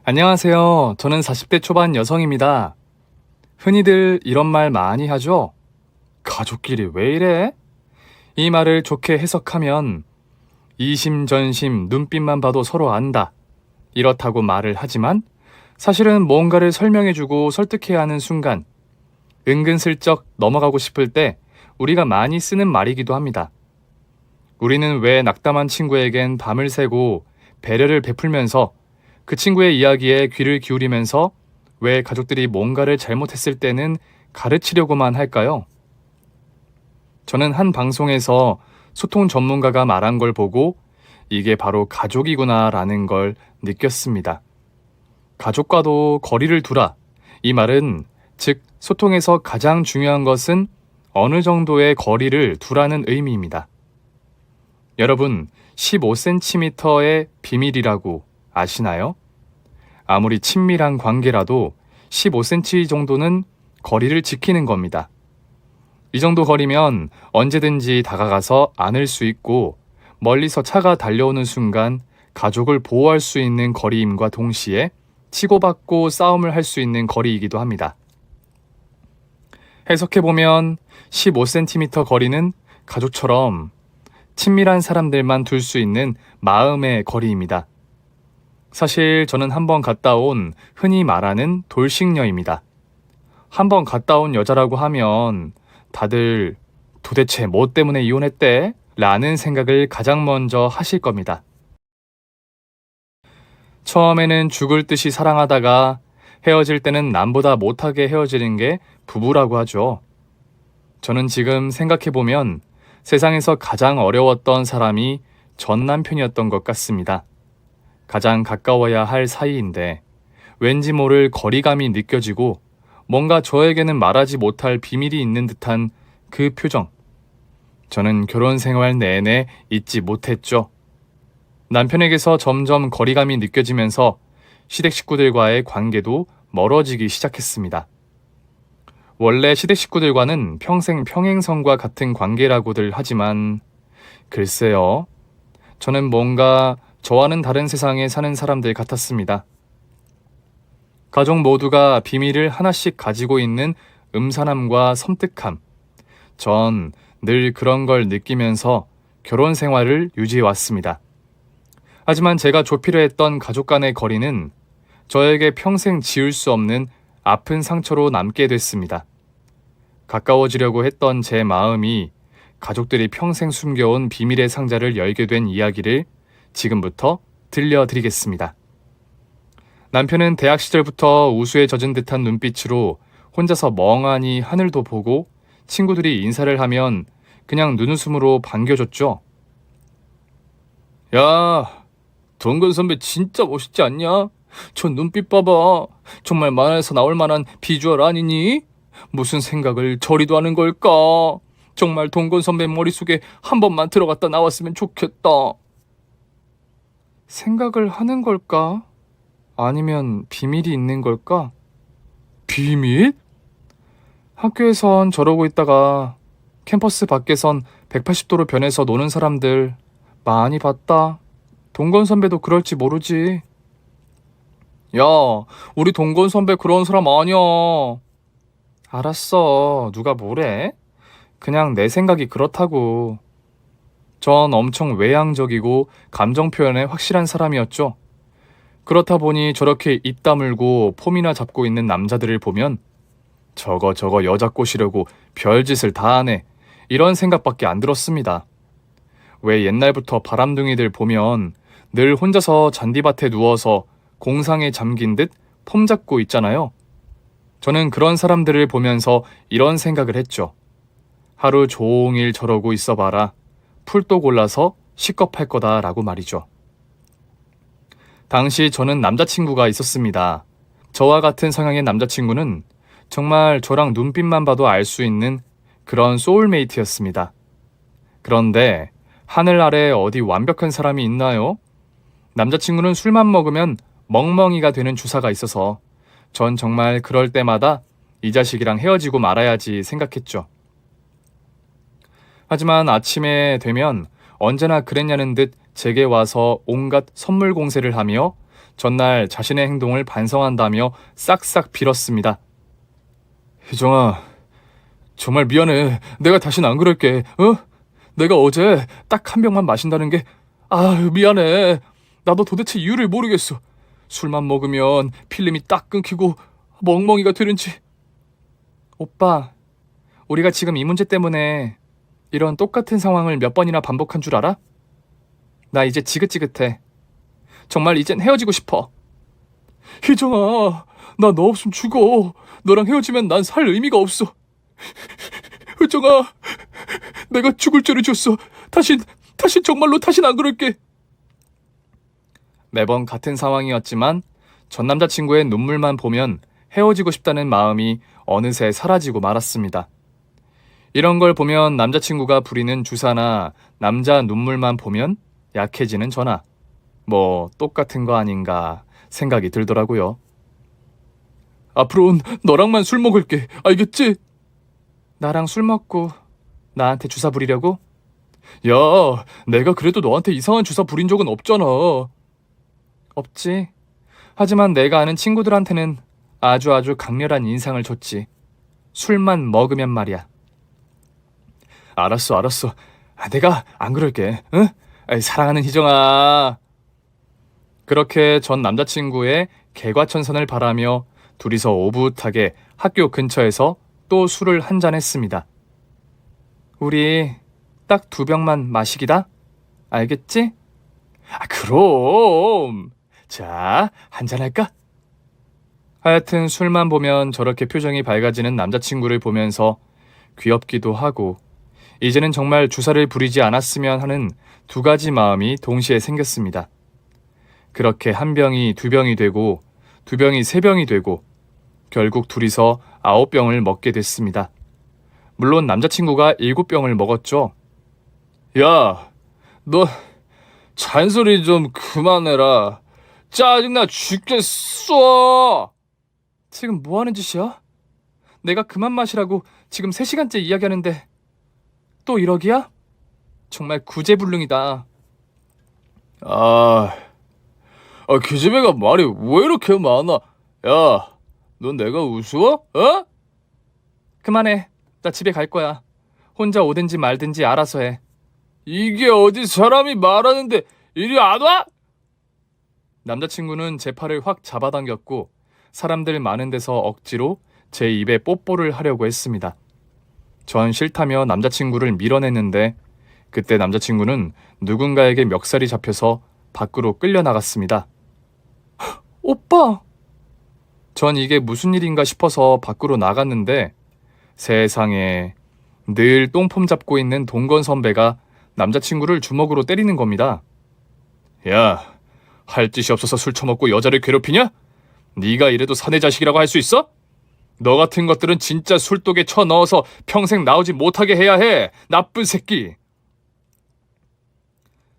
안녕하세요. 저는 40대 초반 여성입니다. 흔히들 이런 말 많이 하죠? 가족끼리 왜 이래? 이 말을 좋게 해석하면 이심전심 눈빛만 봐도 서로 안다. 이렇다고 말을 하지만 사실은 뭔가를 설명해주고 설득해야 하는 순간 은근슬쩍 넘어가고 싶을 때 우리가 많이 쓰는 말이기도 합니다. 우리는 왜 낙담한 친구에겐 밤을 새고 배려를 베풀면서 그 친구의 이야기에 귀를 기울이면서 왜 가족들이 뭔가를 잘못했을 때는 가르치려고만 할까요? 저는 한 방송에서 소통 전문가가 말한 걸 보고 이게 바로 가족이구나 라는 걸 느꼈습니다. 가족과도 거리를 두라. 이 말은 즉 소통에서 가장 중요한 것은 어느 정도의 거리를 두라는 의미입니다. 여러분, 15cm의 비밀이라고 아시나요? 아무리 친밀한 관계라도 15cm 정도는 거리를 지키는 겁니다. 이 정도 거리면 언제든지 다가가서 안을 수 있고 멀리서 차가 달려오는 순간 가족을 보호할 수 있는 거리임과 동시에 치고받고 싸움을 할 수 있는 거리이기도 합니다. 해석해보면 15cm 거리는 가족처럼 친밀한 사람들만 둘 수 있는 마음의 거리입니다. 사실 저는 한번 갔다 온 흔히 말하는 돌싱녀입니다. 한번 갔다 온 여자라고 하면 다들 도대체 뭐 때문에 이혼했대? 라는 생각을 가장 먼저 하실 겁니다. 처음에는 죽을 듯이 사랑하다가 헤어질 때는 남보다 못하게 헤어지는 게 부부라고 하죠. 저는 지금 생각해보면 세상에서 가장 어려웠던 사람이 전 남편이었던 것 같습니다. 가장 가까워야 할 사이인데 왠지 모를 거리감이 느껴지고 뭔가 저에게는 말하지 못할 비밀이 있는 듯한 그 표정. 저는 결혼 생활 내내 잊지 못했죠. 남편에게서 점점 거리감이 느껴지면서 시댁 식구들과의 관계도 멀어지기 시작했습니다. 원래 시댁 식구들과는 평생 평행선과 같은 관계라고들 하지만 글쎄요. 저는 뭔가 저와는 다른 세상에 사는 사람들 같았습니다. 가족 모두가 비밀을 하나씩 가지고 있는 음산함과 섬뜩함. 전 늘 그런 걸 느끼면서 결혼 생활을 유지해 왔습니다. 하지만 제가 좁히려 했던 가족 간의 거리는 저에게 평생 지울 수 없는 아픈 상처로 남게 됐습니다. 가까워지려고 했던 제 마음이 가족들이 평생 숨겨온 비밀의 상자를 열게 된 이야기를 지금부터 들려드리겠습니다. 남편은 대학 시절부터 우수에 젖은 듯한 눈빛으로 혼자서 멍하니 하늘도 보고 친구들이 인사를 하면 그냥 눈웃음으로 반겨줬죠. 야, 동근 선배 진짜 멋있지 않냐? 저 눈빛 봐봐. 정말 만화에서 나올 만한 비주얼 아니니? 무슨 생각을 저리도 하는 걸까? 정말 동건 선배 머릿속에 한 번만 들어갔다 나왔으면 좋겠다. 생각을 하는 걸까? 아니면 비밀이 있는 걸까? 비밀? 학교에선 저러고 있다가 캠퍼스 밖에선 180도로 변해서 노는 사람들 많이 봤다. 동건 선배도 그럴지 모르지. 야, 우리 동건 선배 그런 사람 아니야. 알았어. 누가 뭐래? 그냥 내 생각이 그렇다고. 전 엄청 외향적이고 감정 표현에 확실한 사람이었죠. 그렇다 보니 저렇게 입 다물고 폼이나 잡고 있는 남자들을 보면 저거 여자 꼬시려고 별짓을 다 하네. 이런 생각밖에 안 들었습니다. 왜 옛날부터 바람둥이들 보면 늘 혼자서 잔디밭에 누워서 공상에 잠긴 듯 폼 잡고 있잖아요. 저는 그런 사람들을 보면서 이런 생각을 했죠. 하루 종일 저러고 있어봐라. 풀도 골라서 식겁할 거다라고 말이죠. 당시 저는 남자친구가 있었습니다. 저와 같은 성향의 남자친구는 정말 저랑 눈빛만 봐도 알 수 있는 그런 소울메이트였습니다. 그런데 하늘 아래 어디 완벽한 사람이 있나요? 남자친구는 술만 먹으면 멍멍이가 되는 주사가 있어서 전 정말 그럴 때마다 이 자식이랑 헤어지고 말아야지 생각했죠. 하지만 아침에 되면 언제나 그랬냐는 듯 제게 와서 온갖 선물 공세를 하며 전날 자신의 행동을 반성한다며 싹싹 빌었습니다. 희정아, 정말 미안해. 내가 다신 안 그럴게. 내가 어제 딱 한 병만 마신다는 게 미안해. 나도 도대체 이유를 모르겠어. 술만 먹으면 필름이 딱 끊기고 멍멍이가 되는지. 오빠, 우리가 지금 이 문제 때문에 이런 똑같은 상황을 몇 번이나 반복한 줄 알아? 나 이제 지긋지긋해. 정말 이젠 헤어지고 싶어. 희정아, 나 너 없으면 죽어. 너랑 헤어지면 난 살 의미가 없어. 희정아, 내가 죽을 죄를 졌어. 다신 정말로 다신 안 그럴게. 매번 같은 상황이었지만 전 남자친구의 눈물만 보면 헤어지고 싶다는 마음이 어느새 사라지고 말았습니다. 이런 걸 보면 남자친구가 부리는 주사나 남자 눈물만 보면 약해지는 저나 뭐 똑같은 거 아닌가 생각이 들더라고요. 앞으로는 너랑만 술 먹을게. 알겠지? 나랑 술 먹고 나한테 주사 부리려고? 야, 내가 그래도 너한테 이상한 주사 부린 적은 없잖아. 없지. 하지만 내가 아는 친구들한테는 아주 강렬한 인상을 줬지. 술만 먹으면 말이야. 알았어. 내가 안 그럴게. 응? 사랑하는 희정아. 그렇게 전 남자친구의 개과천선을 바라며 둘이서 오붓하게 학교 근처에서 또 술을 한잔 했습니다. 우리 딱 2병만 마시기다? 알겠지? 그럼. 자, 한잔할까? 하여튼 술만 보면 저렇게 표정이 밝아지는 남자친구를 보면서 귀엽기도 하고 이제는 정말 주사를 부리지 않았으면 하는 2가지 마음이 동시에 생겼습니다. 그렇게 1병이 2병이 되고 2병이 3병이 되고 결국 둘이서 9병을 먹게 됐습니다. 물론 남자친구가 7병을 먹었죠. 야, 너 잔소리 좀 그만해라. 짜증나 죽겠어. 지금 뭐 하는 짓이야? 내가 그만 마시라고 지금 3시간째 이야기하는데 또 이러기야? 정말 구제불능이다. 기집애가 말이 왜 이렇게 많아? 야, 넌 내가 우스워? 그만해. 나 집에 갈 거야. 혼자 오든지 말든지 알아서 해. 이게 어디 사람이 말하는데 이리 안 와? 남자친구는 제 팔을 확 잡아당겼고 사람들 많은 데서 억지로 제 입에 뽀뽀를 하려고 했습니다. 전 싫다며 남자친구를 밀어냈는데 그때 남자친구는 누군가에게 멱살이 잡혀서 밖으로 끌려나갔습니다. 오빠! 전 이게 무슨 일인가 싶어서 밖으로 나갔는데 세상에 늘 똥폼 잡고 있는 동건 선배가 남자친구를 주먹으로 때리는 겁니다. 야, 할 짓이 없어서 술 처먹고 여자를 괴롭히냐? 네가 이래도 사내 자식이라고 할 수 있어? 너 같은 것들은 진짜 술독에 쳐넣어서 평생 나오지 못하게 해야 해. 나쁜 새끼.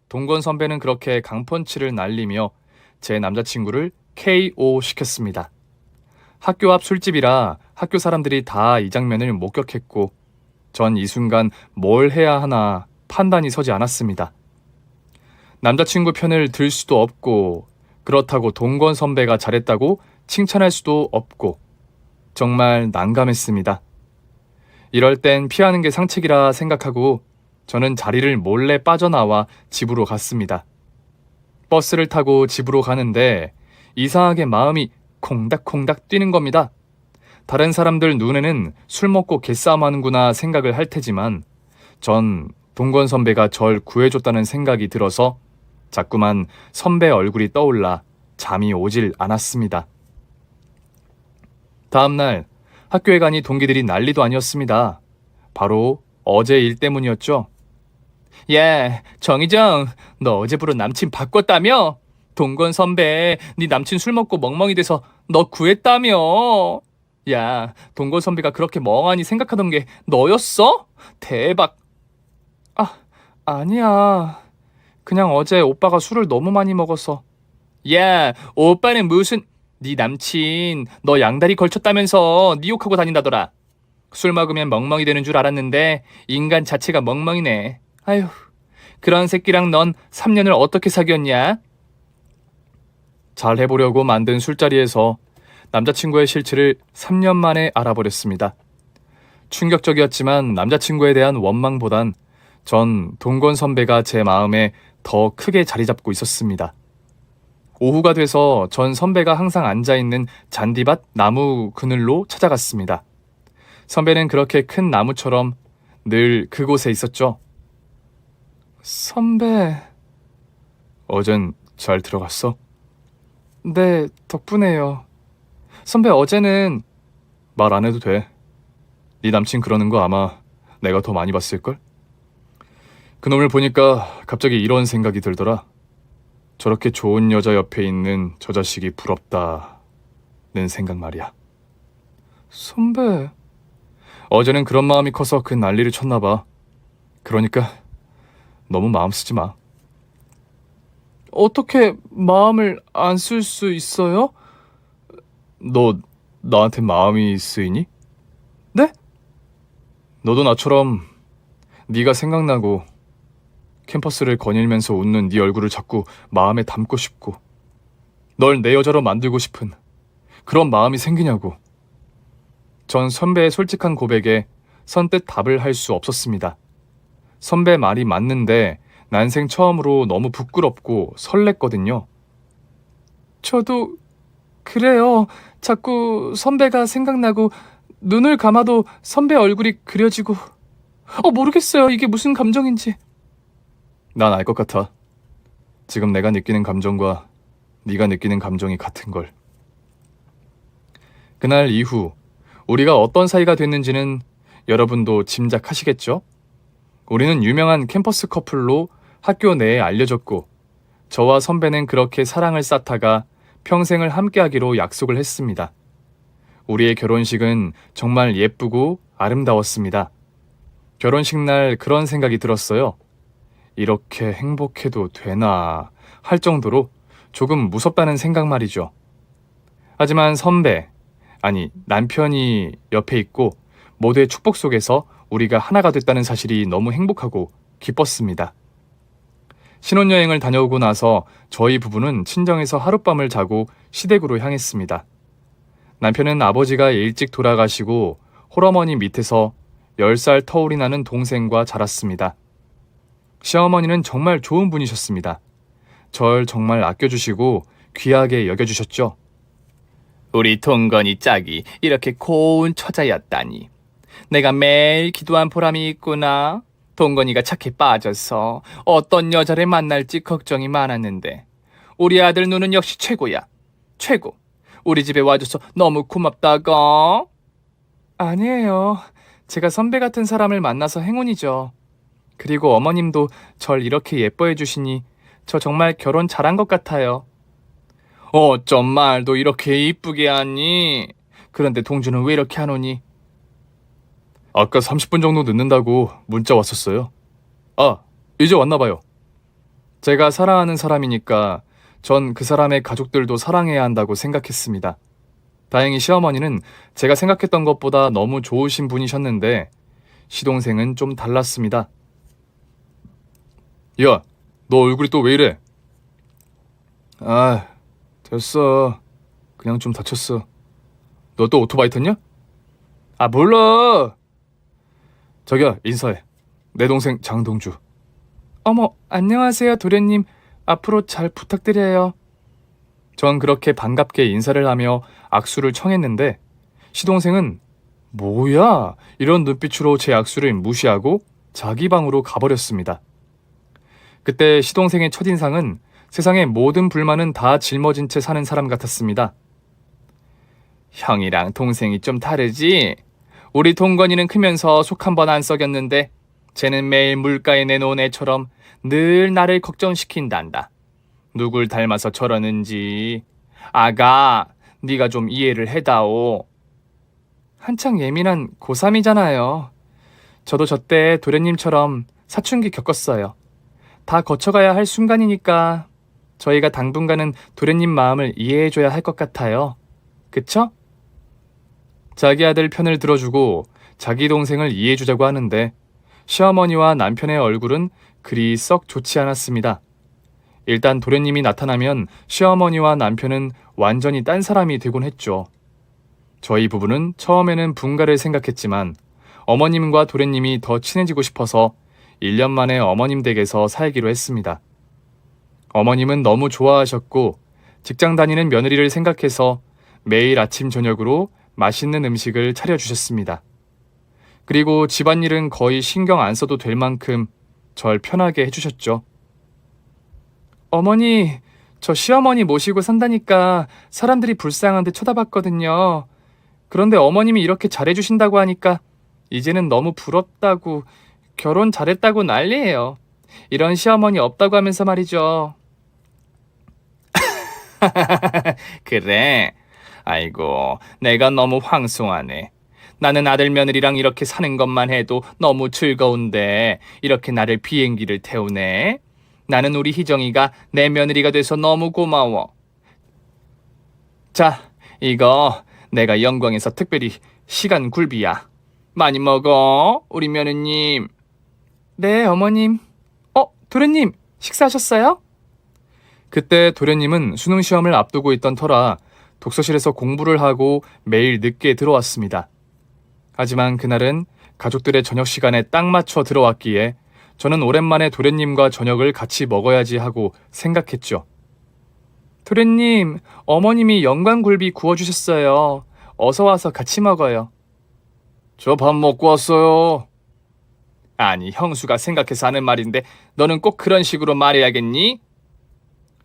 동건 선배는 그렇게 강펀치를 날리며 제 남자친구를 KO 시켰습니다. 학교 앞 술집이라 학교 사람들이 다 이 장면을 목격했고 전 이 순간 뭘 해야 하나 판단이 서지 않았습니다. 남자친구 편을 들 수도 없고 그렇다고 동건 선배가 잘했다고 칭찬할 수도 없고 정말 난감했습니다. 이럴 땐 피하는 게 상책이라 생각하고 저는 자리를 몰래 빠져나와 집으로 갔습니다. 버스를 타고 집으로 가는데 이상하게 마음이 콩닥콩닥 뛰는 겁니다. 다른 사람들 눈에는 술 먹고 개싸움하는구나 생각을 할 테지만 전 동건 선배가 절 구해줬다는 생각이 들어서 자꾸만 선배 얼굴이 떠올라 잠이 오질 않았습니다. 다음날 학교에 가니 동기들이 난리도 아니었습니다. 바로 어제 일 때문이었죠. 야, 정희정, 너 어제부로 남친 바꿨다며? 동건 선배, 네 남친 술 먹고 멍멍이 돼서 너 구했다며? 야, 동건 선배가 그렇게 멍하니 생각하던 게 너였어? 대박. 아니야. 그냥 어제 오빠가 술을 너무 많이 먹어서. 야, 오빠는 무슨... 네 남친 너 양다리 걸쳤다면서 네 욕하고 다닌다더라. 술 먹으면 멍멍이 되는 줄 알았는데 인간 자체가 멍멍이네. 아휴, 그런 새끼랑 넌 3년을 어떻게 사귀었냐? 잘 해보려고 만든 술자리에서 남자친구의 실체를 3년 만에 알아버렸습니다. 충격적이었지만 남자친구에 대한 원망보단 전 동건 선배가 제 마음에 더 크게 자리 잡고 있었습니다. 오후가 돼서 전 선배가 항상 앉아있는 잔디밭 나무 그늘로 찾아갔습니다. 선배는 그렇게 큰 나무처럼 늘 그곳에 있었죠. 선배, 어젠 잘 들어갔어? 네, 덕분에요. 선배 어제는 말 안 해도 돼. 네 남친 그러는 거 아마 내가 더 많이 봤을걸? 그놈을 보니까 갑자기 이런 생각이 들더라. 저렇게 좋은 여자 옆에 있는 저 자식이 부럽다는 생각 말이야. 선배, 어제는 그런 마음이 커서 그 난리를 쳤나 봐. 그러니까 너무 마음 쓰지 마. 어떻게 마음을 안 쓸 수 있어요? 너 나한테 마음이 쓰이니? 네? 너도 나처럼 네가 생각나고 캠퍼스를 거닐면서 웃는 네 얼굴을 자꾸 마음에 담고 싶고 널 내 여자로 만들고 싶은 그런 마음이 생기냐고. 전 선배의 솔직한 고백에 선뜻 답을 할 수 없었습니다. 선배 말이 맞는데 난생 처음으로 너무 부끄럽고 설렜거든요. 저도 그래요. 자꾸 선배가 생각나고 눈을 감아도 선배 얼굴이 그려지고 모르겠어요. 이게 무슨 감정인지. 난 알 것 같아. 지금 내가 느끼는 감정과 네가 느끼는 감정이 같은 걸. 그날 이후 우리가 어떤 사이가 됐는지는 여러분도 짐작하시겠죠? 우리는 유명한 캠퍼스 커플로 학교 내에 알려졌고 저와 선배는 그렇게 사랑을 쌓다가 평생을 함께하기로 약속을 했습니다. 우리의 결혼식은 정말 예쁘고 아름다웠습니다. 결혼식 날 그런 생각이 들었어요. 이렇게 행복해도 되나 할 정도로 조금 무섭다는 생각 말이죠. 하지만 선배, 아니 남편이 옆에 있고 모두의 축복 속에서 우리가 하나가 됐다는 사실이 너무 행복하고 기뻤습니다. 신혼여행을 다녀오고 나서 저희 부부는 친정에서 하룻밤을 자고 시댁으로 향했습니다. 남편은 아버지가 일찍 돌아가시고 홀어머니 밑에서 10살 터울이 나는 동생과 자랐습니다. 시어머니는 정말 좋은 분이셨습니다. 절 정말 아껴주시고 귀하게 여겨주셨죠. 우리 동건이 짝이 이렇게 고운 처자였다니. 내가 매일 기도한 보람이 있구나. 동건이가 착해 빠져서 어떤 여자를 만날지 걱정이 많았는데 우리 아들 누는 역시 최고야. 최고. 우리 집에 와줘서 너무 고맙다고. 아니에요. 제가 선배 같은 사람을 만나서 행운이죠. 그리고 어머님도 절 이렇게 예뻐해 주시니 저 정말 결혼 잘한 것 같아요. 어쩜 말도 이렇게 이쁘게 하니? 그런데 동주는 왜 이렇게 안 오니? 아까 30분 정도 늦는다고 문자 왔었어요. 아, 이제 왔나 봐요. 제가 사랑하는 사람이니까 전 그 사람의 가족들도 사랑해야 한다고 생각했습니다. 다행히 시어머니는 제가 생각했던 것보다 너무 좋으신 분이셨는데 시동생은 좀 달랐습니다. 야, 너 얼굴이 또 왜 이래? 아, 됐어. 그냥 좀 다쳤어. 너 또 오토바이 탔냐? 아, 몰라. 저기야, 인사해. 내 동생 장동주. 어머, 안녕하세요, 도련님. 앞으로 잘 부탁드려요. 전 그렇게 반갑게 인사를 하며 악수를 청했는데 시동생은 뭐야? 이런 눈빛으로 제 악수를 무시하고 자기 방으로 가버렸습니다. 그때 시동생의 첫인상은 세상의 모든 불만은 다 짊어진 채 사는 사람 같았습니다. 형이랑 동생이 좀 다르지? 우리 동건이는 크면서 속 한 번 안 썩였는데 쟤는 매일 물가에 내놓은 애처럼 늘 나를 걱정시킨단다. 누굴 닮아서 저러는지. 아가, 네가 좀 이해를 해다오. 한창 예민한 고3이잖아요. 저도 저때 도련님처럼 사춘기 겪었어요. 다 거쳐가야 할 순간이니까 저희가 당분간은 도련님 마음을 이해해줘야 할 것 같아요. 그쵸? 자기 아들 편을 들어주고 자기 동생을 이해해주자고 하는데 시어머니와 남편의 얼굴은 그리 썩 좋지 않았습니다. 일단 도련님이 나타나면 시어머니와 남편은 완전히 딴 사람이 되곤 했죠. 저희 부부는 처음에는 분가를 생각했지만 어머님과 도련님이 더 친해지고 싶어서 1년 만에 어머님 댁에서 살기로 했습니다. 어머님은 너무 좋아하셨고 직장 다니는 며느리를 생각해서 매일 아침 저녁으로 맛있는 음식을 차려주셨습니다. 그리고 집안일은 거의 신경 안 써도 될 만큼 절 편하게 해주셨죠. 어머니, 저 시어머니 모시고 산다니까 사람들이 불쌍한 듯 쳐다봤거든요. 그런데 어머님이 이렇게 잘해주신다고 하니까 이제는 너무 부럽다고, 결혼 잘했다고 난리예요. 이런 시어머니 없다고 하면서 말이죠. 그래. 아이고, 내가 너무 황송하네. 나는 아들 며느리랑 이렇게 사는 것만 해도 너무 즐거운데 이렇게 나를 비행기를 태우네. 나는 우리 희정이가 내 며느리가 돼서 너무 고마워. 자, 이거 내가 영광에서 특별히 시간 굴비야. 많이 먹어, 우리 며느님. 네, 어머님. 도련님, 식사하셨어요? 그때 도련님은 수능 시험을 앞두고 있던 터라 독서실에서 공부를 하고 매일 늦게 들어왔습니다. 하지만 그날은 가족들의 저녁 시간에 딱 맞춰 들어왔기에 저는 오랜만에 도련님과 저녁을 같이 먹어야지 하고 생각했죠. 도련님, 어머님이 영광굴비 구워주셨어요. 어서 와서 같이 먹어요. 저 밥 먹고 왔어요. 아니, 형수가 생각해서 하는 말인데 너는 꼭 그런 식으로 말해야겠니?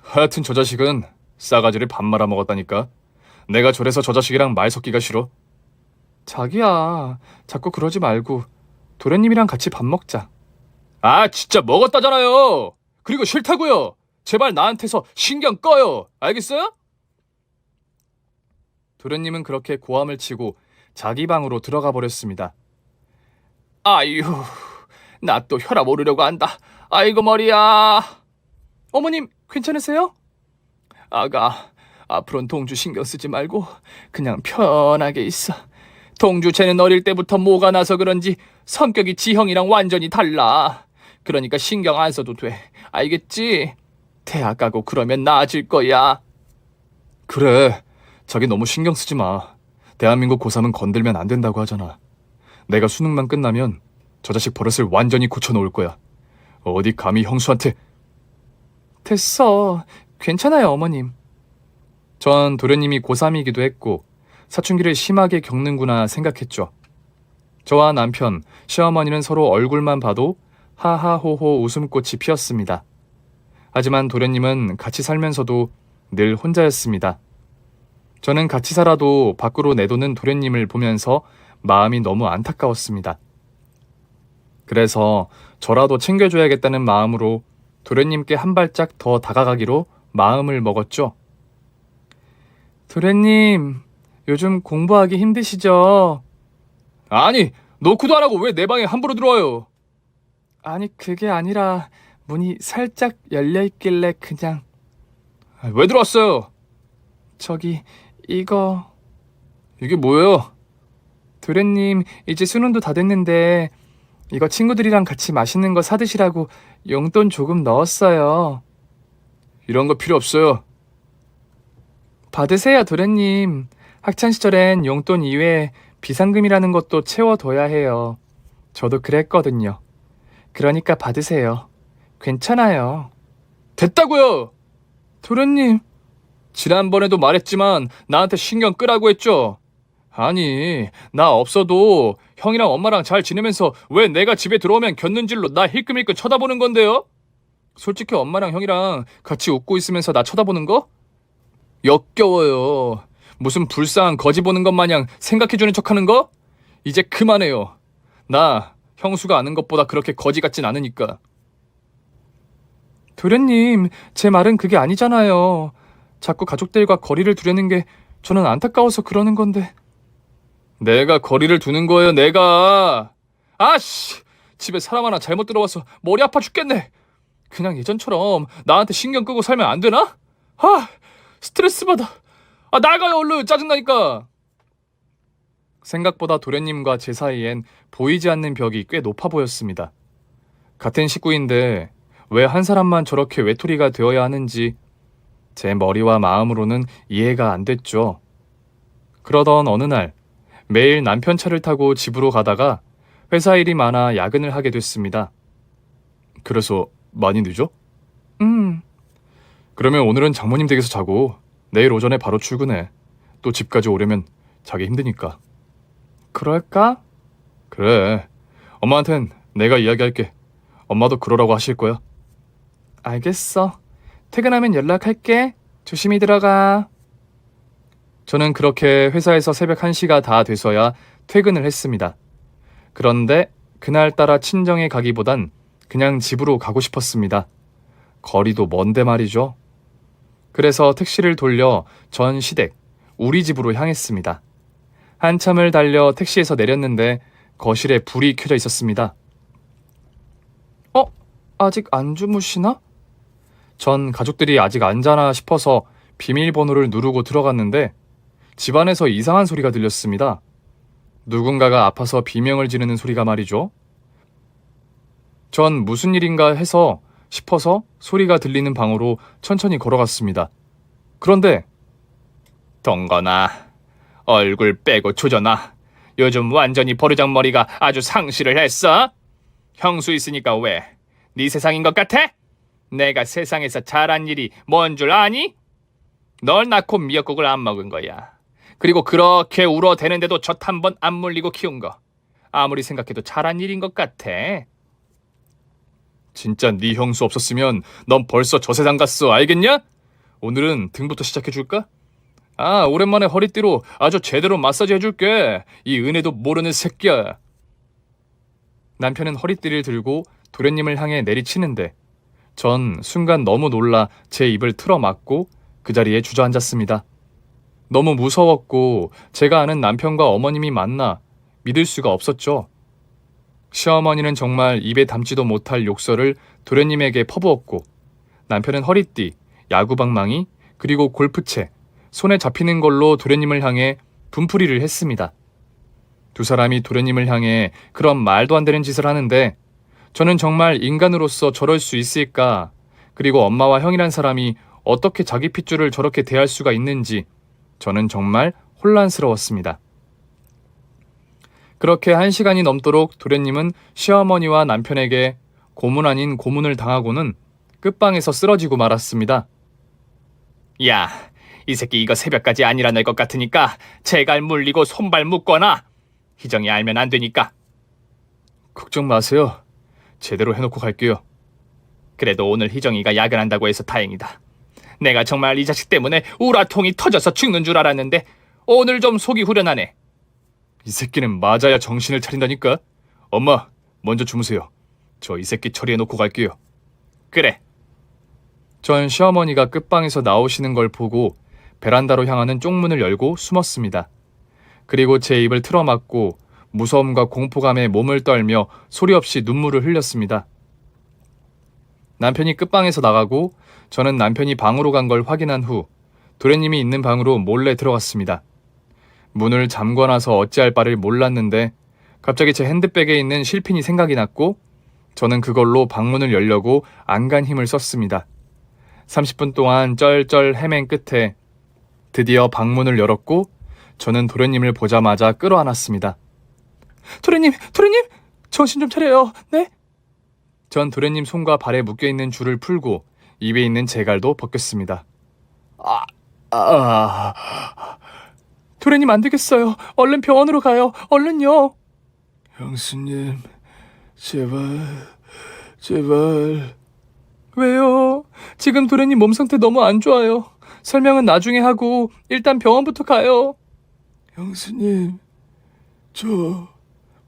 하여튼 저 자식은 싸가지를 밥 말아 먹었다니까. 내가 저래서 저 자식이랑 말 섞기가 싫어. 자기야, 자꾸 그러지 말고 도련님이랑 같이 밥 먹자. 아, 진짜 먹었다잖아요. 그리고 싫다고요. 제발 나한테서 신경 꺼요. 알겠어요? 도련님은 그렇게 고함을 치고 자기 방으로 들어가 버렸습니다. 아유, 나 또 혈압 오르려고 한다. 아이고 머리야. 어머님, 괜찮으세요? 아가, 앞으로는 동주 신경 쓰지 말고 그냥 편하게 있어. 동주 쟤는 어릴 때부터 뭐가 나서 그런지 성격이 지형이랑 완전히 달라. 그러니까 신경 안 써도 돼. 알겠지? 대학 가고 그러면 나아질 거야. 그래, 자기 너무 신경 쓰지 마. 대한민국 고3은 건들면 안 된다고 하잖아. 내가 수능만 끝나면 저 자식 버릇을 완전히 고쳐놓을 거야. 어디 감히 형수한테. 됐어. 괜찮아요, 어머님. 전 도련님이 고3이기도 했고 사춘기를 심하게 겪는구나 생각했죠. 저와 남편, 시어머니는 서로 얼굴만 봐도 하하호호 웃음꽃이 피었습니다. 하지만 도련님은 같이 살면서도 늘 혼자였습니다. 저는 같이 살아도 밖으로 내도는 도련님을 보면서 마음이 너무 안타까웠습니다. 그래서 저라도 챙겨줘야겠다는 마음으로 도련님께 한 발짝 더 다가가기로 마음을 먹었죠. 도련님, 요즘 공부하기 힘드시죠? 아니, 노크도 안 하고 왜 내 방에 함부로 들어와요? 아니, 그게 아니라 문이 살짝 열려있길래 그냥. 왜 들어왔어요? 저기, 이게 뭐예요? 도련님, 이제 수능도 다 됐는데 이거 친구들이랑 같이 맛있는 거 사드시라고 용돈 조금 넣었어요. 이런 거 필요 없어요. 받으세요, 도련님. 학창시절엔 용돈 이외에 비상금이라는 것도 채워둬야 해요. 저도 그랬거든요. 그러니까 받으세요. 괜찮아요. 됐다고요! 도련님. 지난번에도 말했지만 나한테 신경 끄라고 했죠? 아니, 나 없어도 형이랑 엄마랑 잘 지내면서 왜 내가 집에 들어오면 곁눈질로 나 힐끔힐끔 쳐다보는 건데요? 솔직히 엄마랑 형이랑 같이 웃고 있으면서 나 쳐다보는 거? 역겨워요. 무슨 불쌍한 거지 보는 것 마냥 생각해주는 척하는 거? 이제 그만해요. 나 형수가 아는 것보다 그렇게 거지 같진 않으니까. 도련님, 제 말은 그게 아니잖아요. 자꾸 가족들과 거리를 두려는 게 저는 안타까워서 그러는 건데. 내가 거리를 두는 거예요, 내가. 아씨, 집에 사람 하나 잘못 들어와서 머리 아파 죽겠네. 그냥 예전처럼 나한테 신경 끄고 살면 안 되나? 아, 스트레스 받아. 아, 나가요, 얼른. 짜증나니까. 생각보다 도련님과 제 사이엔 보이지 않는 벽이 꽤 높아 보였습니다. 같은 식구인데 왜 한 사람만 저렇게 외톨이가 되어야 하는지 제 머리와 마음으로는 이해가 안 됐죠. 그러던 어느 날 매일 남편 차를 타고 집으로 가다가 회사 일이 많아 야근을 하게 됐습니다. 그래서 많이 늦어? 그러면 오늘은 장모님 댁에서 자고 내일 오전에 바로 출근해. 또 집까지 오려면 자기 힘드니까. 그럴까? 그래. 엄마한텐 내가 이야기할게. 엄마도 그러라고 하실 거야. 알겠어. 퇴근하면 연락할게. 조심히 들어가. 저는 그렇게 회사에서 새벽 1시가 다 돼서야 퇴근을 했습니다. 그런데 그날따라 친정에 가기보단 그냥 집으로 가고 싶었습니다. 거리도 먼데 말이죠. 그래서 택시를 돌려 전 시댁, 우리 집으로 향했습니다. 한참을 달려 택시에서 내렸는데 거실에 불이 켜져 있었습니다. 아직 안 주무시나? 전 가족들이 아직 안 자나 싶어서 비밀번호를 누르고 들어갔는데 집안에서 이상한 소리가 들렸습니다. 누군가가 아파서 비명을 지르는 소리가 말이죠. 전 무슨 일인가 해서 싶어서 소리가 들리는 방으로 천천히 걸어갔습니다. 그런데 동건아, 얼굴 빼고 조져놔. 요즘 완전히 버르장머리가 아주 상실을 했어. 형수 있으니까 왜? 네 세상인 것 같아? 내가 세상에서 잘한 일이 뭔 줄 아니? 널 낳고 미역국을 안 먹은 거야. 그리고 그렇게 울어대는데도 젖 한 번 안 물리고 키운 거. 아무리 생각해도 잘한 일인 것 같아. 진짜 네 형수 없었으면 넌 벌써 저 세상 갔어. 알겠냐? 오늘은 등부터 시작해줄까? 오랜만에 허리띠로 아주 제대로 마사지 해줄게. 이 은혜도 모르는 새끼야. 남편은 허리띠를 들고 도련님을 향해 내리치는데 전 순간 너무 놀라 제 입을 틀어막고 그 자리에 주저앉았습니다. 너무 무서웠고 제가 아는 남편과 어머님이 만나 믿을 수가 없었죠. 시어머니는 정말 입에 담지도 못할 욕설을 도련님에게 퍼부었고 남편은 허리띠, 야구방망이, 그리고 골프채, 손에 잡히는 걸로 도련님을 향해 분풀이를 했습니다. 두 사람이 도련님을 향해 그런 말도 안 되는 짓을 하는데 저는 정말 인간으로서 저럴 수 있을까? 그리고 엄마와 형이란 사람이 어떻게 자기 핏줄을 저렇게 대할 수가 있는지 저는 정말 혼란스러웠습니다. 그렇게 1시간이 넘도록 도련님은 시어머니와 남편에게 고문 아닌 고문을 당하고는 끝방에서 쓰러지고 말았습니다. 야, 이 새끼 이거 새벽까지 안 일어날 것 같으니까 제갈 물리고 손발 묶거나. 희정이 알면 안 되니까. 걱정 마세요. 제대로 해놓고 갈게요. 그래도 오늘 희정이가 야근한다고 해서 다행이다. 내가 정말 이 자식 때문에 우라통이 터져서 죽는 줄 알았는데 오늘 좀 속이 후련하네. 이 새끼는 맞아야 정신을 차린다니까. 엄마, 먼저 주무세요. 저 이 새끼 처리해놓고 갈게요. 그래. 전 시어머니가 끝방에서 나오시는 걸 보고 베란다로 향하는 쪽문을 열고 숨었습니다. 그리고 제 입을 틀어막고 무서움과 공포감에 몸을 떨며 소리 없이 눈물을 흘렸습니다. 남편이 끝방에서 나가고 저는 남편이 방으로 간 걸 확인한 후 도련님이 있는 방으로 몰래 들어갔습니다. 문을 잠궈놔서 어찌할 바를 몰랐는데 갑자기 제 핸드백에 있는 실핀이 생각이 났고 저는 그걸로 방문을 열려고 안간 힘을 썼습니다. 30분 동안 쩔쩔 헤맨 끝에 드디어 방문을 열었고 저는 도련님을 보자마자 끌어안았습니다. 도련님! 정신 좀 차려요. 네? 전 도련님 손과 발에 묶여있는 줄을 풀고 입에 있는 제갈도 벗겼습니다. 도련님 안 되겠어요. 얼른 병원으로 가요. 얼른요. 형수님, 제발. 왜요? 지금 도련님 몸 상태 너무 안 좋아요. 설명은 나중에 하고 일단 병원부터 가요. 형수님, 저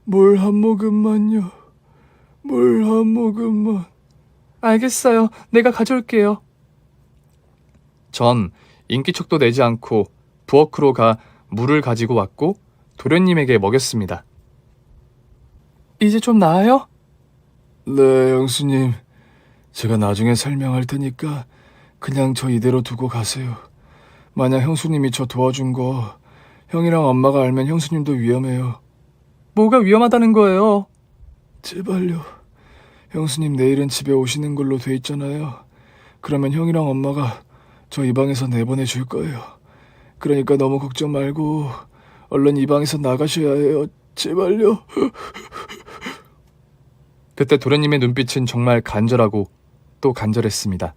물 한 모금만요. 물 한 모금만. 알겠어요. 내가 가져올게요. 전 인기척도 내지 않고 부엌으로 가 물을 가지고 왔고 도련님에게 먹였습니다. 이제 좀 나아요? 네, 형수님. 제가 나중에 설명할 테니까 그냥 저 이대로 두고 가세요. 만약 형수님이 저 도와준 거 형이랑 엄마가 알면 형수님도 위험해요. 뭐가 위험하다는 거예요? 제발요. 형수님 내일은 집에 오시는 걸로 돼 있잖아요. 그러면 형이랑 엄마가 저 이 방에서 내보내 줄 거예요. 그러니까 너무 걱정 말고 얼른 이 방에서 나가셔야 해요. 제발요. 그때 도련님의 눈빛은 정말 간절하고 또 간절했습니다.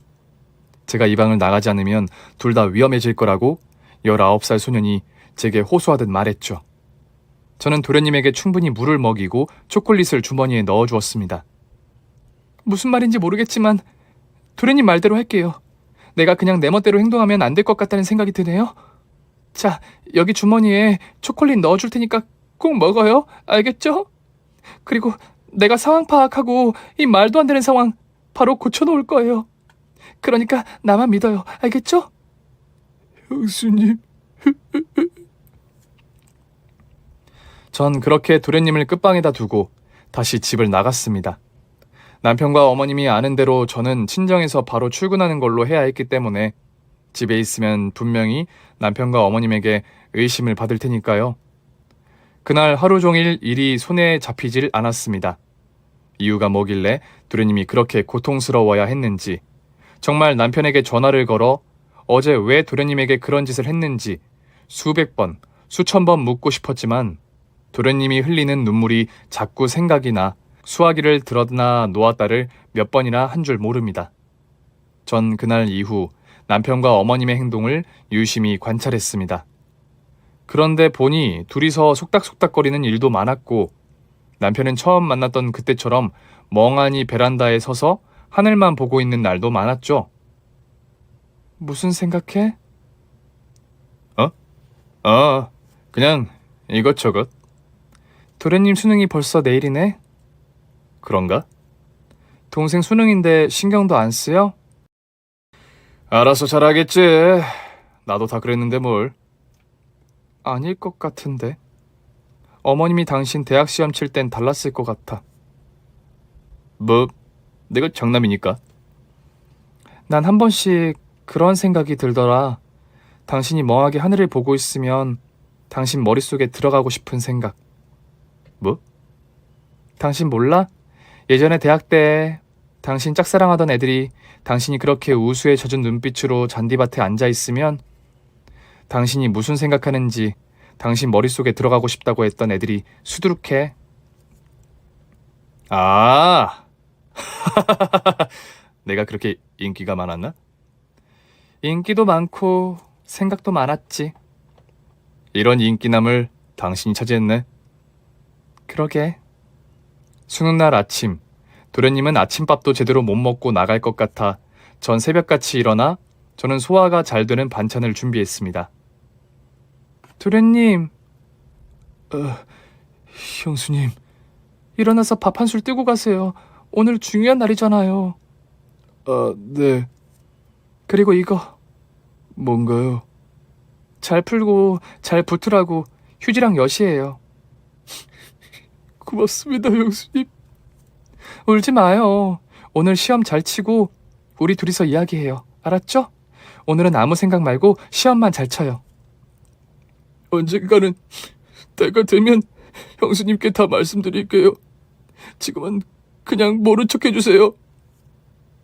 제가 이 방을 나가지 않으면 둘 다 위험해질 거라고 19살 소년이 제게 호소하듯 말했죠. 저는 도련님에게 충분히 물을 먹이고 초콜릿을 주머니에 넣어주었습니다. 무슨 말인지 모르겠지만 도련님 말대로 할게요. 내가 그냥 내 멋대로 행동하면 안 될 것 같다는 생각이 드네요. 자, 여기 주머니에 초콜릿 넣어줄 테니까 꼭 먹어요. 알겠죠? 그리고 내가 상황 파악하고 이 말도 안 되는 상황 바로 고쳐놓을 거예요. 그러니까 나만 믿어요. 알겠죠? 형수님. 전 그렇게 도련님을 끝방에다 두고 다시 집을 나갔습니다. 남편과 어머님이 아는 대로 저는 친정에서 바로 출근하는 걸로 해야 했기 때문에 집에 있으면 분명히 남편과 어머님에게 의심을 받을 테니까요. 그날 하루 종일 일이 손에 잡히질 않았습니다. 이유가 뭐길래 도련님이 그렇게 고통스러워야 했는지, 정말 남편에게 전화를 걸어 어제 왜 도련님에게 그런 짓을 했는지 수백 번, 수천 번 묻고 싶었지만 도련님이 흘리는 눈물이 자꾸 생각이 나 수화기를 들었나 놓았다를 몇 번이나 한 줄 모릅니다. 전 그날 이후 남편과 어머님의 행동을 유심히 관찰했습니다. 그런데 보니 둘이서 속닥속닥거리는 일도 많았고 남편은 처음 만났던 그때처럼 멍하니 베란다에 서서 하늘만 보고 있는 날도 많았죠. 무슨 생각해? 그냥 이것저것. 도련님 수능이 벌써 내일이네? 그런가? 동생 수능인데 신경도 안 쓰여? 알아서 잘하겠지. 나도 다 그랬는데 뭘. 아닐 것 같은데. 어머님이 당신 대학 시험 칠 땐 달랐을 것 같아. 뭐, 내가 장남이니까. 난 한 번씩 그런 생각이 들더라. 당신이 멍하게 하늘을 보고 있으면 당신 머릿속에 들어가고 싶은 생각. 뭐? 당신 몰라? 예전에 대학 때 당신 짝사랑하던 애들이 당신이 그렇게 우수에 젖은 눈빛으로 잔디밭에 앉아있으면 당신이 무슨 생각하는지 당신 머릿속에 들어가고 싶다고 했던 애들이 수두룩해. 아, 내가 그렇게 인기가 많았나? 인기도 많고 생각도 많았지. 이런 인기남을 당신이 차지했네. 그러게. 수능날 아침, 도련님은 아침밥도 제대로 못 먹고 나갈 것 같아 전 새벽같이 일어나 저는 소화가 잘 되는 반찬을 준비했습니다. 도련님, 형수님. 일어나서 밥 한 술 뜨고 가세요. 오늘 중요한 날이잖아요. 네. 그리고 이거 뭔가요? 잘 풀고 잘 붙으라고 휴지랑 여시예요. 고맙습니다, 형수님. 울지 마요. 오늘 시험 잘 치고 우리 둘이서 이야기해요. 알았죠? 오늘은 아무 생각 말고 시험만 잘 쳐요. 언젠가는 때가 되면 형수님께 다 말씀드릴게요. 지금은 그냥 모른 척 해주세요.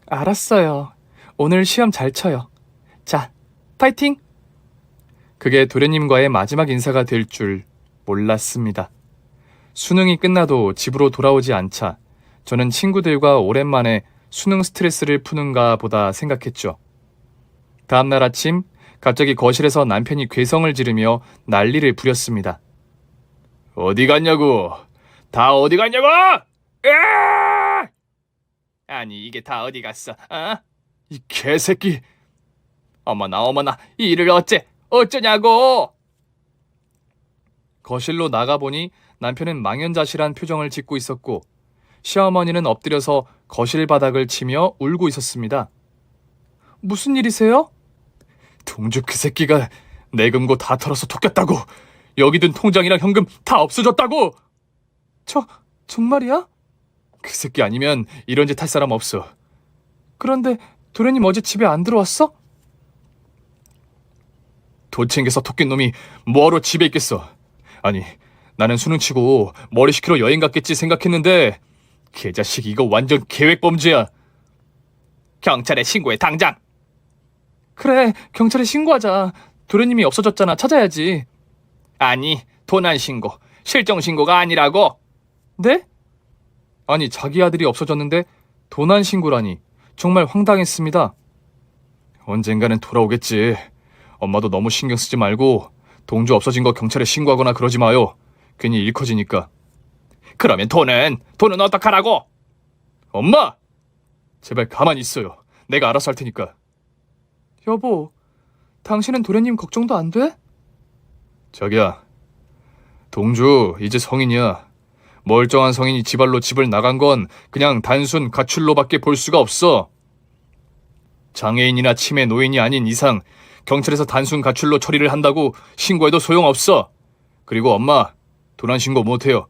알았어요. 오늘 시험 잘 쳐요. 자, 파이팅! 그게 도련님과의 마지막 인사가 될 줄 몰랐습니다. 수능이 끝나도 집으로 돌아오지 않자 저는 친구들과 오랜만에 수능 스트레스를 푸는가 보다 생각했죠. 다음날 아침 갑자기 거실에서 남편이 괴성을 지르며 난리를 부렸습니다. 어디 갔냐고! 다 어디 갔냐고! 으아! 아니 이게 다 어디 갔어? 이 개새끼! 어머나 이 일을 어쩌냐고! 거실로 나가보니 남편은 망연자실한 표정을 짓고 있었고 시어머니는 엎드려서 거실 바닥을 치며 울고 있었습니다. 무슨 일이세요? 동주 그 새끼가 내 금고 다 털어서 토꼈다고! 여기 든 통장이랑 현금 다 없어졌다고! 정말이야? 그 새끼 아니면 이런 짓 할 사람 없어. 그런데 도련님 어제 집에 안 들어왔어? 돈 챙겨서 토낀 놈이 뭐하러 집에 있겠어. 아니 나는 수능 치고 머리 식히러 여행 갔겠지 생각했는데 개자식 이거 완전 계획범죄야. 경찰에 신고해 당장. 그래, 경찰에 신고하자. 도련님이 없어졌잖아. 찾아야지. 아니, 도난 신고. 실종 신고가 아니라고. 네? 아니, 자기 아들이 없어졌는데 도난 신고라니. 정말 황당했습니다. 언젠가는 돌아오겠지. 엄마도 너무 신경 쓰지 말고 동주 없어진 거 경찰에 신고하거나 그러지 마요. 괜히 일 커지니까. 그러면 돈은 어떡하라고? 엄마! 제발 가만히 있어요. 내가 알아서 할 테니까. 여보, 당신은 도련님 걱정도 안 돼? 자기야, 동주 이제 성인이야. 멀쩡한 성인이 지발로 집을 나간 건 그냥 단순 가출로밖에 볼 수가 없어. 장애인이나 치매 노인이 아닌 이상 경찰에서 단순 가출로 처리를 한다고 신고해도 소용없어. 그리고 엄마, 도난 신고 못해요.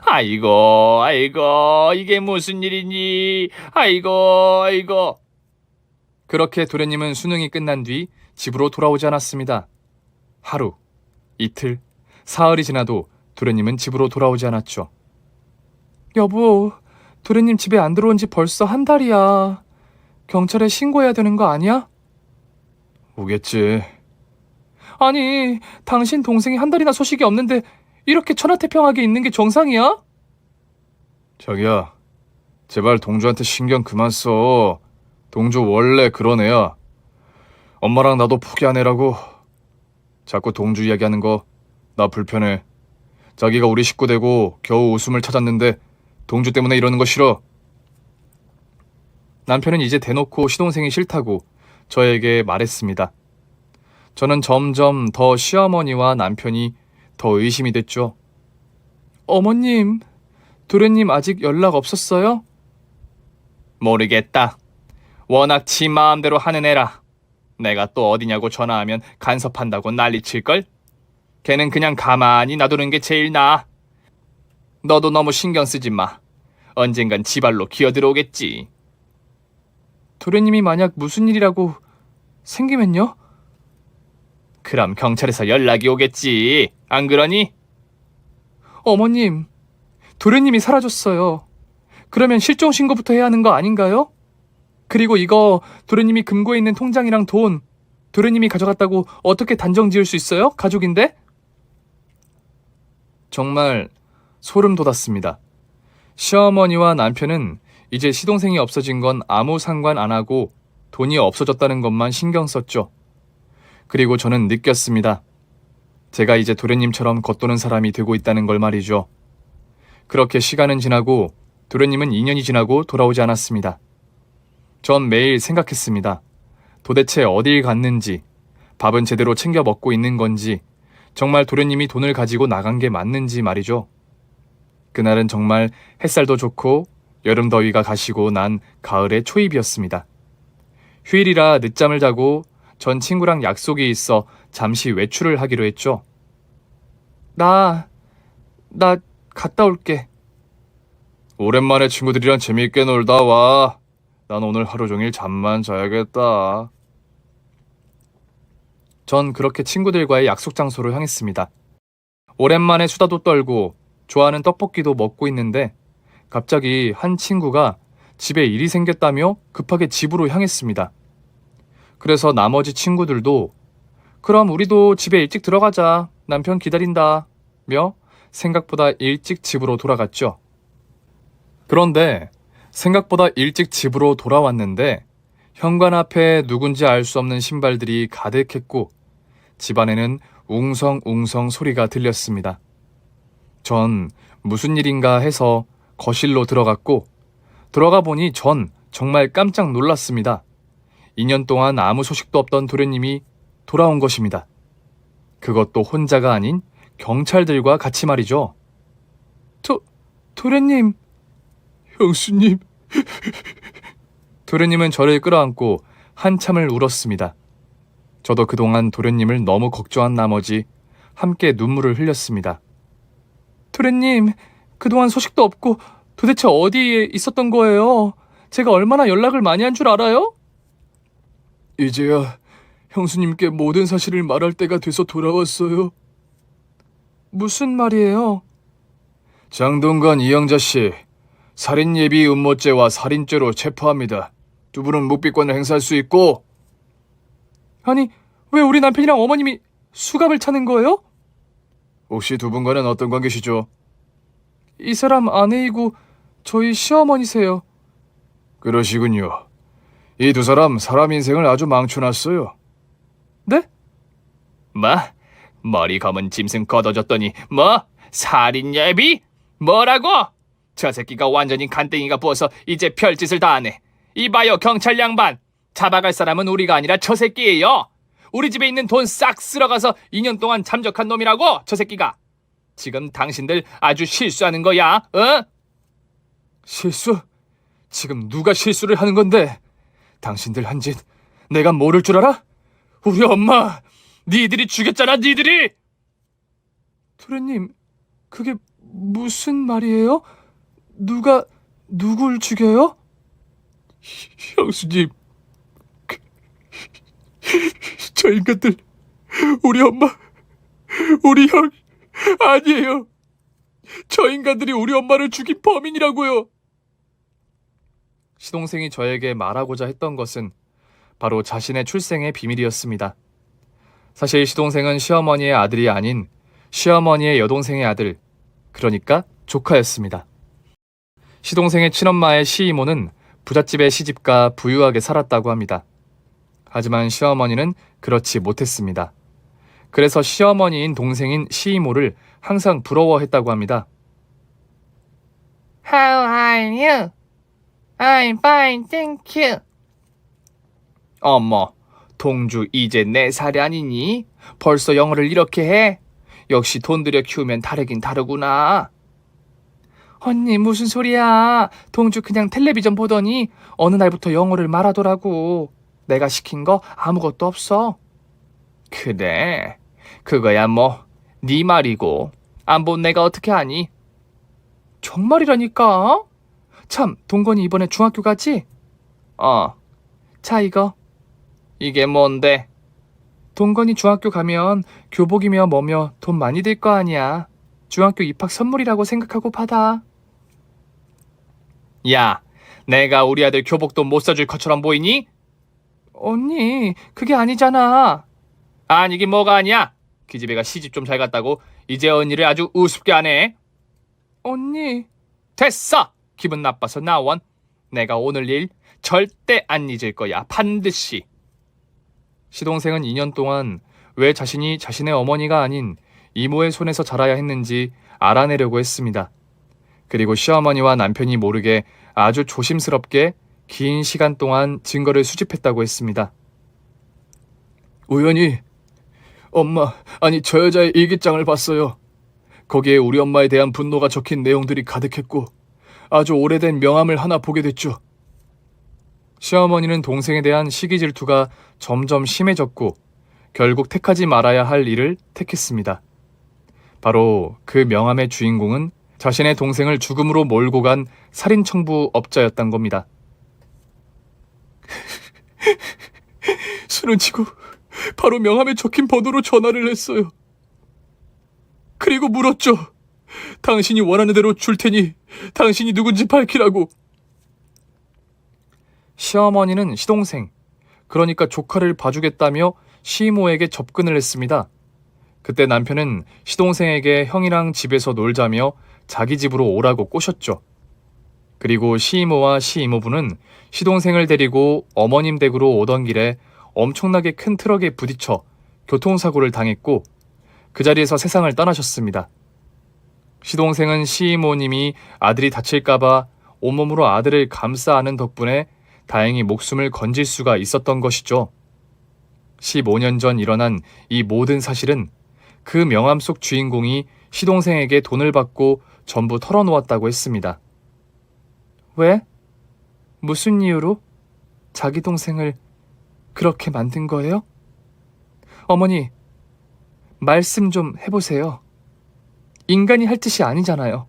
아이고, 이게 무슨 일이니? 아이고. 그렇게 도련님은 수능이 끝난 뒤 집으로 돌아오지 않았습니다. 하루, 이틀, 사흘이 지나도 도련님은 집으로 돌아오지 않았죠. 여보, 도련님 집에 안 들어온 지 벌써 한 달이야. 경찰에 신고해야 되는 거 아니야? 오겠지. 아니, 당신 동생이 한 달이나 소식이 없는데 이렇게 천하태평하게 있는 게 정상이야? 자기야, 제발 동주한테 신경 그만 써. 동주 원래 그런 애야. 엄마랑 나도 포기한 애라고. 자꾸 동주 이야기하는 거 나 불편해. 자기가 우리 식구 되고 겨우 웃음을 찾았는데 동주 때문에 이러는 거 싫어. 남편은 이제 대놓고 시동생이 싫다고 저에게 말했습니다. 저는 점점 더 시어머니와 남편이 더 의심이 됐죠. 어머님, 도련님 아직 연락 없었어요? 모르겠다. 워낙 지 마음대로 하는 애라. 내가 또 어디냐고 전화하면 간섭한다고 난리칠걸? 걔는 그냥 가만히 놔두는 게 제일 나아. 너도 너무 신경 쓰지 마. 언젠간 지발로 기어들어오겠지. 도련님이 만약 무슨 일이라고 생기면요? 그럼 경찰에서 연락이 오겠지. 안 그러니? 어머님, 도련님이 사라졌어요. 그러면 실종 신고부터 해야 하는 거 아닌가요? 그리고 이거 도련님이 금고에 있는 통장이랑 돈 도련님이 가져갔다고 어떻게 단정 지을 수 있어요? 가족인데? 정말 소름 돋았습니다. 시어머니와 남편은 이제 시동생이 없어진 건 아무 상관 안 하고 돈이 없어졌다는 것만 신경 썼죠. 그리고 저는 느꼈습니다. 제가 이제 도련님처럼 겉도는 사람이 되고 있다는 걸 말이죠. 그렇게 시간은 지나고 도련님은 2년이 지나고 돌아오지 않았습니다. 전 매일 생각했습니다. 도대체 어딜 갔는지, 밥은 제대로 챙겨 먹고 있는 건지, 정말 도련님이 돈을 가지고 나간 게 맞는지 말이죠. 그날은 정말 햇살도 좋고 여름 더위가 가시고 난 가을의 초입이었습니다. 휴일이라 늦잠을 자고 전 친구랑 약속이 있어 잠시 외출을 하기로 했죠. 나 갔다 올게. 오랜만에 친구들이랑 재미있게 놀다 와. 난 오늘 하루 종일 잠만 자야겠다. 전 그렇게 친구들과의 약속 장소로 향했습니다. 오랜만에 수다도 떨고 좋아하는 떡볶이도 먹고 있는데 갑자기 한 친구가 집에 일이 생겼다며 급하게 집으로 향했습니다. 그래서 나머지 친구들도 그럼 우리도 집에 일찍 들어가자. 남편 기다린다. 며 생각보다 일찍 집으로 돌아갔죠. 그런데 생각보다 일찍 집으로 돌아왔는데 현관 앞에 누군지 알 수 없는 신발들이 가득했고 집안에는 웅성웅성 소리가 들렸습니다. 전 무슨 일인가 해서 거실로 들어갔고 들어가 보니 전 정말 깜짝 놀랐습니다. 2년 동안 아무 소식도 없던 도련님이 돌아온 것입니다. 그것도 혼자가 아닌 경찰들과 같이 말이죠. 도련님. 형수님. 도련님은 저를 끌어안고 한참을 울었습니다. 저도 그동안 도련님을 너무 걱정한 나머지 함께 눈물을 흘렸습니다. 도련님, 그동안 소식도 없고 도대체 어디에 있었던 거예요? 제가 얼마나 연락을 많이 한 줄 알아요? 이제야 형수님께 모든 사실을 말할 때가 돼서 돌아왔어요. 무슨 말이에요? 장동건 이영자 씨, 살인 예비 음모죄와 살인죄로 체포합니다. 두 분은 묵비권을 행사할 수 있고. 아니, 왜 우리 남편이랑 어머님이 수갑을 차는 거예요? 혹시 두 분과는 어떤 관계시죠? 이 사람 아내이고 저희 시어머니세요. 그러시군요. 이 두 사람 인생을 아주 망쳐놨어요. 네? 뭐? 머리 검은 짐승 걷어줬더니 뭐? 살인 예비? 뭐라고? 저 새끼가 완전히 간땡이가 부어서 이제 별짓을 다 하네. 이봐요 경찰 양반. 잡아갈 사람은 우리가 아니라 저 새끼예요. 우리 집에 있는 돈 싹 쓸어가서 2년 동안 잠적한 놈이라고 저 새끼가. 지금 당신들 아주 실수하는 거야. 어? 실수? 지금 누가 실수를 하는 건데? 당신들 한 짓 내가 모를 줄 알아? 우리 엄마 니들이 죽였잖아, 니들이! 도련님, 그게 무슨 말이에요? 누가 누굴 죽여요? 형수님, 저 인간들 우리 엄마, 우리 형 아니에요. 저 인간들이 우리 엄마를 죽인 범인이라고요. 시동생이 저에게 말하고자 했던 것은 바로 자신의 출생의 비밀이었습니다. 사실 시동생은 시어머니의 아들이 아닌 시어머니의 여동생의 아들, 그러니까 조카였습니다. 시동생의 친엄마의 시이모는 부잣집에 시집가 부유하게 살았다고 합니다. 하지만 시어머니는 그렇지 못했습니다. 그래서 시어머니인 동생인 시이모를 항상 부러워했다고 합니다. How are you? I'm fine, thank you. 어머, 동주 이제 4살이 아니니? 벌써 영어를 이렇게 해? 역시 돈 들여 키우면 다르긴 다르구나. 언니 무슨 소리야. 동주 그냥 텔레비전 보더니 어느 날부터 영어를 말하더라고. 내가 시킨 거 아무것도 없어. 그래, 그거야 뭐 네 말이고 안 본 내가 어떻게 아니? 정말이라니까. 참, 동건이 이번에 중학교 가지? 자 이거. 이게 뭔데? 동건이 중학교 가면 교복이며 뭐며 돈 많이 들 거 아니야. 중학교 입학 선물이라고 생각하고 받아. 야, 내가 우리 아들 교복도 못 사줄 것처럼 보이니? 언니, 그게 아니잖아. 아니긴 뭐가 아니야. 기집애가 시집 좀 잘 갔다고 이제 언니를 아주 우습게 하네. 언니. 됐어. 기분 나빠서 나원. 내가 오늘 일 절대 안 잊을 거야. 반드시. 시동생은 2년 동안 왜 자신이 자신의 어머니가 아닌 이모의 손에서 자라야 했는지 알아내려고 했습니다. 그리고 시어머니와 남편이 모르게 아주 조심스럽게 긴 시간 동안 증거를 수집했다고 했습니다. 우연히 저 여자의 일기장을 봤어요. 거기에 우리 엄마에 대한 분노가 적힌 내용들이 가득했고 아주 오래된 명함을 하나 보게 됐죠. 시어머니는 동생에 대한 시기 질투가 점점 심해졌고 결국 택하지 말아야 할 일을 택했습니다. 바로 그 명함의 주인공은 자신의 동생을 죽음으로 몰고 간 살인 청부업자였던 겁니다. 술은 치고 바로 명함에 적힌 번호로 전화를 했어요. 그리고 물었죠. 당신이 원하는 대로 줄 테니 당신이 누군지 밝히라고. 시어머니는 시동생, 그러니까 조카를 봐주겠다며 시이모에게 접근을 했습니다. 그때 남편은 시동생에게 형이랑 집에서 놀자며 자기 집으로 오라고 꼬셨죠. 그리고 시이모와 시이모부는 시동생을 데리고 어머님 댁으로 오던 길에 엄청나게 큰 트럭에 부딪혀 교통사고를 당했고 그 자리에서 세상을 떠나셨습니다. 시동생은 시이모님이 아들이 다칠까봐 온몸으로 아들을 감싸 안은 덕분에 다행히 목숨을 건질 수가 있었던 것이죠. 15년 전 일어난 이 모든 사실은 그 명함 속 주인공이 시동생에게 돈을 받고 전부 털어놓았다고 했습니다. 왜? 무슨 이유로 자기 동생을 그렇게 만든 거예요? 어머니, 말씀 좀 해보세요. 인간이 할 짓이 아니잖아요.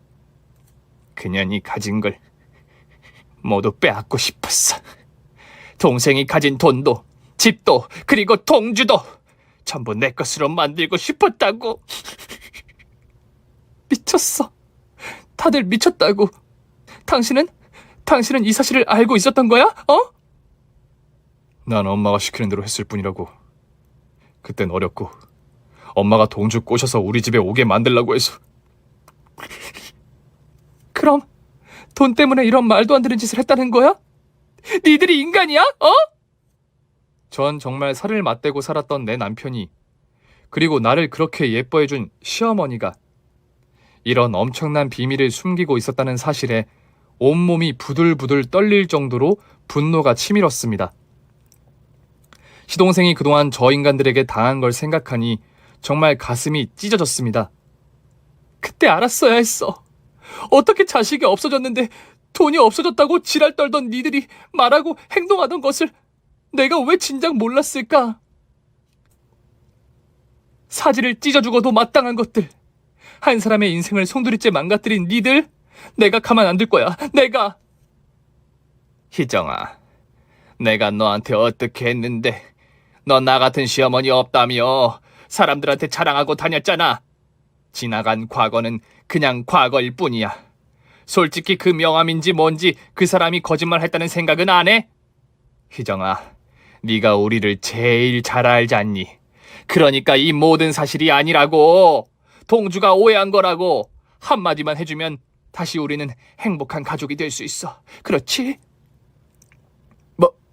그년이 가진 걸 모두 빼앗고 싶었어. 동생이 가진 돈도 집도 그리고 동주도 전부 내 것으로 만들고 싶었다고. 미쳤어. 다들 미쳤다고. 당신은 이 사실을 알고 있었던 거야? 어? 난 엄마가 시키는 대로 했을 뿐이라고. 그땐 어렸고 엄마가 동주 꼬셔서 우리 집에 오게 만들라고 해서. 그럼 돈 때문에 이런 말도 안 되는 짓을 했다는 거야? 니들이 인간이야? 어? 전 정말 살을 맞대고 살았던 내 남편이, 그리고 나를 그렇게 예뻐해준 시어머니가 이런 엄청난 비밀을 숨기고 있었다는 사실에 온몸이 부들부들 떨릴 정도로 분노가 치밀었습니다. 시동생이 그동안 저 인간들에게 당한 걸 생각하니 정말 가슴이 찢어졌습니다. 그때 알았어야 했어. 어떻게 자식이 없어졌는데 돈이 없어졌다고 지랄 떨던 니들이 말하고 행동하던 것을 내가 왜 진작 몰랐을까? 사지를 찢어 죽어도 마땅한 것들, 한 사람의 인생을 송두리째 망가뜨린 니들, 내가 가만 안 둘 거야. 내가. 희정아, 내가 너한테 어떻게 했는데 너 나 같은 시어머니 없다며 사람들한테 자랑하고 다녔잖아. 지나간 과거는 그냥 과거일 뿐이야. 솔직히 그 명함인지 뭔지 그 사람이 거짓말했다는 생각은 안 해? 희정아, 네가 우리를 제일 잘 알지 않니? 그러니까 이 모든 사실이 아니라고. 동주가 오해한 거라고. 한마디만 해주면 다시 우리는 행복한 가족이 될 수 있어. 그렇지?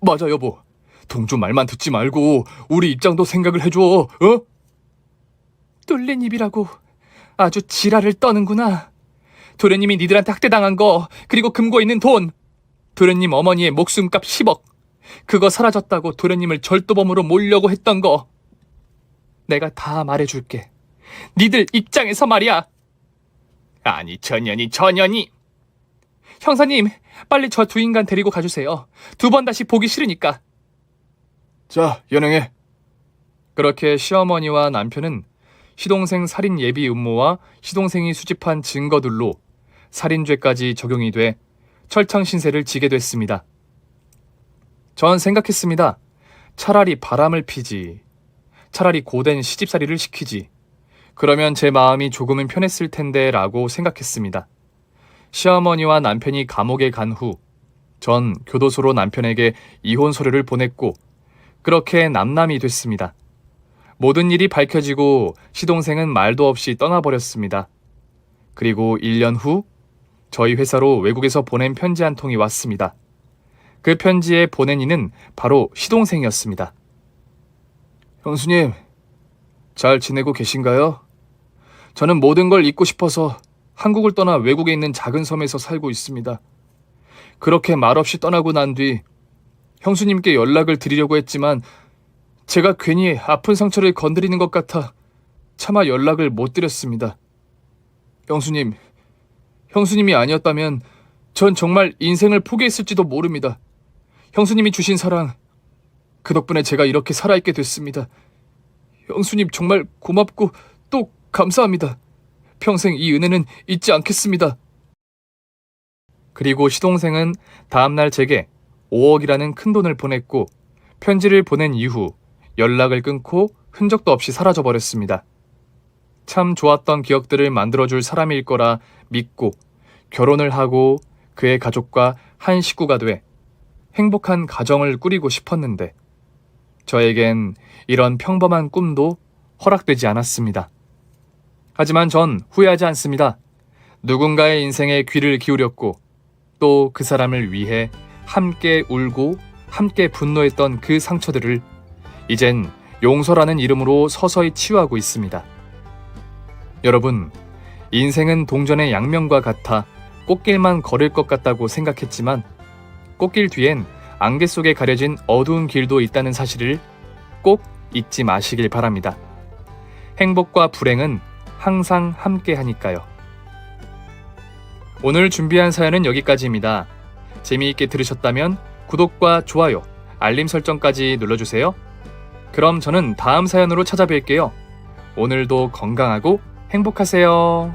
맞아 여보. 동주 말만 듣지 말고 우리 입장도 생각을 해줘. 어? 뚫린 입이라고 아주 지랄을 떠는구나. 도련님이 니들한테 학대당한 거, 그리고 금고 있는 돈, 도련님 어머니의 목숨값 10억, 그거 사라졌다고 도련님을 절도범으로 몰려고 했던 거, 내가 다 말해줄게. 니들 입장에서 말이야. 아니 전현이. 형사님, 빨리 저 두 인간 데리고 가주세요. 두 번 다시 보기 싫으니까. 자, 연행해. 그렇게 시어머니와 남편은 시동생 살인 예비 음모와 시동생이 수집한 증거들로 살인죄까지 적용이 돼 철창 신세를 지게 됐습니다. 전 생각했습니다. 차라리 바람을 피지. 차라리 고된 시집살이를 시키지. 그러면 제 마음이 조금은 편했을 텐데 라고 생각했습니다. 시어머니와 남편이 감옥에 간 후 전 교도소로 남편에게 이혼 서류를 보냈고 그렇게 남남이 됐습니다. 모든 일이 밝혀지고 시동생은 말도 없이 떠나버렸습니다. 그리고 1년 후 저희 회사로 외국에서 보낸 편지 한 통이 왔습니다. 그 편지의 보낸 이는 바로 시동생이었습니다. 형수님, 잘 지내고 계신가요? 저는 모든 걸 잊고 싶어서 한국을 떠나 외국에 있는 작은 섬에서 살고 있습니다. 그렇게 말없이 떠나고 난 뒤 형수님께 연락을 드리려고 했지만 제가 괜히 아픈 상처를 건드리는 것 같아 차마 연락을 못 드렸습니다. 형수님이 아니었다면 전 정말 인생을 포기했을지도 모릅니다. 형수님이 주신 사랑, 그 덕분에 제가 이렇게 살아있게 됐습니다. 형수님 정말 고맙고 또 감사합니다. 평생 이 은혜는 잊지 않겠습니다. 그리고 시동생은 다음날 제게 5억이라는 큰 돈을 보냈고 편지를 보낸 이후 연락을 끊고 흔적도 없이 사라져버렸습니다. 참 좋았던 기억들을 만들어줄 사람일 거라 믿고 결혼을 하고 그의 가족과 한 식구가 돼 행복한 가정을 꾸리고 싶었는데 저에겐 이런 평범한 꿈도 허락되지 않았습니다. 하지만 전 후회하지 않습니다. 누군가의 인생에 귀를 기울였고 또 그 사람을 위해 함께 울고 함께 분노했던 그 상처들을 이젠 용서라는 이름으로 서서히 치유하고 있습니다. 여러분, 인생은 동전의 양면과 같아 꽃길만 걸을 것 같다고 생각했지만 꽃길 뒤엔 안개 속에 가려진 어두운 길도 있다는 사실을 꼭 잊지 마시길 바랍니다. 행복과 불행은 항상 함께 하니까요. 오늘 준비한 사연은 여기까지입니다. 재미있게 들으셨다면 구독과 좋아요, 알림 설정까지 눌러주세요. 그럼 저는 다음 사연으로 찾아뵐게요. 오늘도 건강하고 행복하세요.